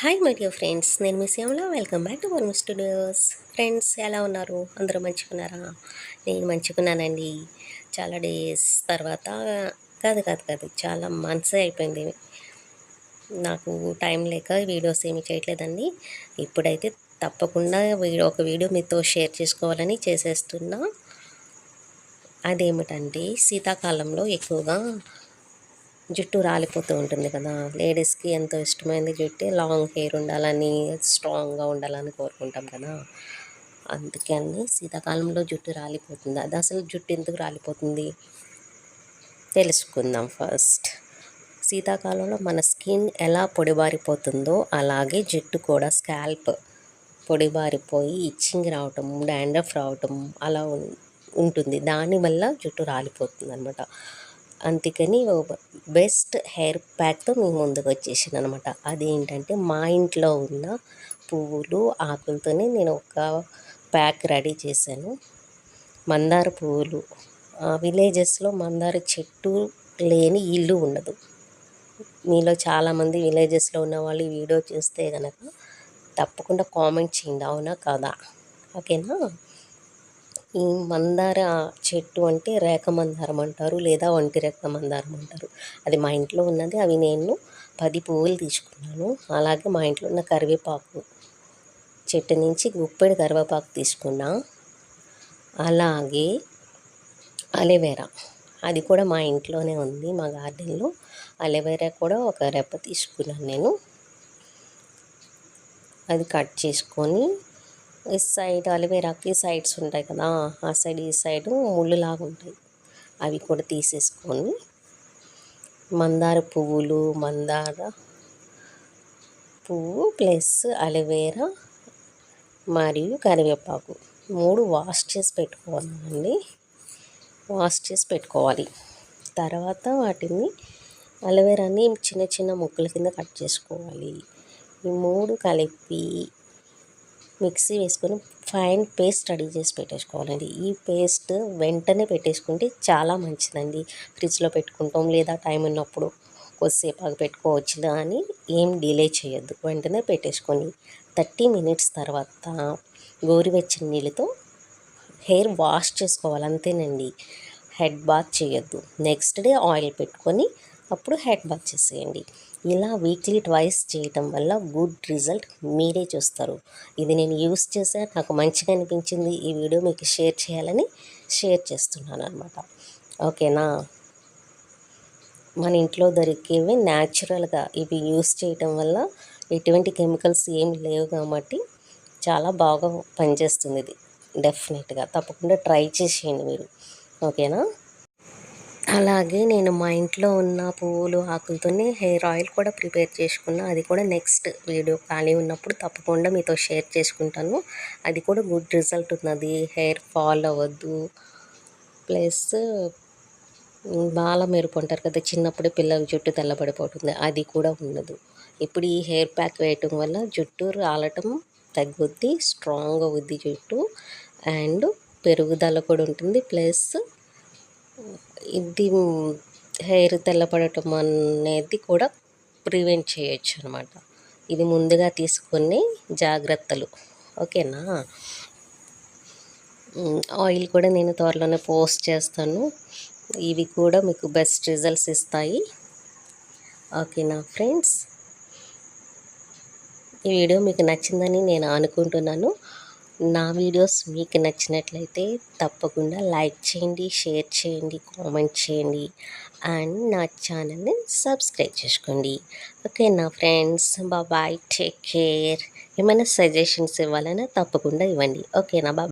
Hi my dear friends, నేను మీ Shyamala. Welcome back to Varma studios. Friends, ఎలా ఉన్నారు? అందరూ మంచిగున్నారా? నేను మంచిగున్నానండి. చాలా డేస్ తర్వాత, కాదు, చాలా మంత్స్ అయిపోయింది నాకు టైం లేక వీడియోస్ ఏమి చేయట్లేదండి. ఇప్పుడైతే తప్పకుండా ఒక వీడియో మీతో షేర్ చేసుకోవాలని చేసేస్తున్నా. అదేమిటంటే, శీతాకాలంలో ఎక్కువగా జుట్టు రాలిపోతూ ఉంటుంది కదా. లేడీస్కి ఎంతో ఇష్టమైనది జుట్టు, లాంగ్ హెయిర్ ఉండాలని, స్ట్రాంగ్గా ఉండాలని కోరుకుంటాం కదా. అందుకని శీతాకాలంలో జుట్టు రాలిపోతుంది. అది అసలు జుట్టు ఎందుకు రాలిపోతుంది తెలుసుకుందాం ఫస్ట్. శీతాకాలంలో మన స్కిన్ ఎలా పొడిబారిపోతుందో అలాగే జుట్టు కూడా, స్కాల్ప్ పొడిబారిపోయి ఇచ్చింగ్ రావటం, డాండ్రఫ్ రావటం అలా ఉంటుంది. దానివల్ల జుట్టు రాలిపోతుంది అనమాట. అందుకని బెస్ట్ హెయిర్ ప్యాక్తో మీ ముందుకు వచ్చేసాను అనమాట. అదేంటంటే, మా ఇంట్లో ఉన్న పువ్వులు ఆకులతోనే నేను ఒక ప్యాక్ రెడీ చేశాను. మందార పువ్వులు, విలేజెస్లో మందార చెట్టు లేని ఇల్లు ఉండదు. మీలో చాలామంది విలేజెస్లో ఉన్న వాళ్ళు ఈ వీడియో చూస్తే కనుక తప్పకుండా కామెంట్ చేయండి, అవునా కాదా. ఓకేనా. ఈ మందార చెట్టు అంటే రేఖ మందారం అంటారు, లేదా ఒంటి రేఖ మందారం అంటారు. అది మా ఇంట్లో ఉన్నది. అవి నేను 10 పువ్వులు తీసుకున్నాను. అలాగే మా ఇంట్లో ఉన్న కరివేపాకు చెట్టు నుంచి గుప్పెడు కరివేపాకు తీసుకున్నా. అలాగే అలోవెరా, అది కూడా మా ఇంట్లోనే ఉంది, మా గార్డెన్లో. అలోవెరా కూడా ఒక రెప్ప తీసుకున్నాను నేను. అది కట్ చేసుకొని, ఈ సైడ్ అలోవెరాకి సైడ్స్ ఉంటాయి కదా, ఆ సైడ్ ఈ సైడు ముళ్ళులాగా ఉంటాయి, అవి కూడా తీసేసుకొని మందార పువ్వు ప్లస్ అలోవెరా మరియు కరివేపాకు 3 వాష్ చేసి పెట్టుకోవాలి. తర్వాత వాటిని, అలోవెరాని చిన్న చిన్న ముక్కల కింద కట్ చేసుకోవాలి. ఈ 3 కలిపి మిక్సీ వేసుకొని ఫైన్ పేస్ట్ రెడీ చేసి పెట్టేసుకోవాలండి. ఈ పేస్ట్ వెంటనే పెట్టేసుకుంటే చాలా మంచిదండి. ఫ్రిడ్జ్లో పెట్టుకుంటాం, లేదా టైం ఉన్నప్పుడు కొద్దిసేపు ఆగి పెట్టుకోవచ్చు అని ఏం డిలే చేయొద్దు. వెంటనే పెట్టేసుకొని 30 మినిట్స్ తర్వాత గోరువెచ్చని నీళ్ళతో హెయిర్ వాష్ చేసుకోవాలి, అంతేనండి. హెడ్ బాత్ చేయొద్దు. నెక్స్ట్ డే ఆయిల్ పెట్టుకొని అప్పుడు హెడ్ బాత్ చేసేయండి. ఇలా వీక్లీ ట్వైస్ చేయటం వల్ల గుడ్ రిజల్ట్ మీరే చూస్తారు. ఇది నేను యూస్ చేసా, నాకు మంచిగా అనిపించింది. ఈ వీడియో మీకు షేర్ చేయాలని షేర్ చేస్తున్నాను అనమాట. ఓకేనా. మన ఇంట్లో దొరికేవి న్యాచురల్గా ఇవి యూస్ చేయటం వల్ల ఎటువంటి కెమికల్స్ ఏమి లేవు కాబట్టి చాలా బాగా పనిచేస్తుంది. ఇది డెఫినెట్గా తప్పకుండా ట్రై చేసేయండి మీరు. ఓకేనా. అలాగే నేను మా ఇంట్లో ఉన్న పువ్వులు ఆకులతోనే హెయిర్ ఆయిల్ కూడా ప్రిపేర్ చేసుకున్నా. అది కూడా నెక్స్ట్ వీడియో ఖాళీ ఉన్నప్పుడు తప్పకుండా మీతో షేర్ చేసుకుంటాను. అది కూడా గుడ్ రిజల్ట్ ఉన్నది. హెయిర్ ఫాల్ అవ్వద్దు, ప్లస్ బాల మెరుపు అంటారు కదా, చిన్నప్పుడే పిల్లల జుట్టు తెల్లబడిపోతుంది, అది కూడా ఉండదు. ఇప్పుడు ఈ హెయిర్ ప్యాక్ వేయటం వల్ల జుట్టు రాలటం తగ్గుద్ది, స్ట్రాంగ్ అవుద్ది జుట్టు, అండ్ పెరుగుదల కూడా ఉంటుంది. ప్లస్ ఇది హెయిర్ తెల్లపడటం అనేది కూడా ప్రివెంట్ చేయొచ్చు అనమాట. ఇది ముందుగా తీసుకునే జాగ్రత్తలు. ఓకేనా. ఆయిల్ కూడా నేను త్వరలోనే పోస్ట్ చేస్తాను. ఇవి కూడా మీకు బెస్ట్ రిజల్ట్స్ ఇస్తాయి. ఓకేనా ఫ్రెండ్స్. ఈ వీడియో మీకు నచ్చిందని నేను అనుకుంటున్నాను. నా వీడియోస్ మీకు నచ్చినట్లయితే తప్పకుండా లైక్ చేయండి, షేర్ చేయండి, కామెంట్ చేయండి, అండ్ నా ఛానల్ని సబ్స్క్రైబ్ చేసుకోండి. ఓకే నా ఫ్రెండ్స్, బాయ్, టేక్ కేర్. ఏమైనా సజెషన్స్ ఇవ్వాలన్నా తప్పకుండా ఇవ్వండి. ఓకేనా. బాయ్.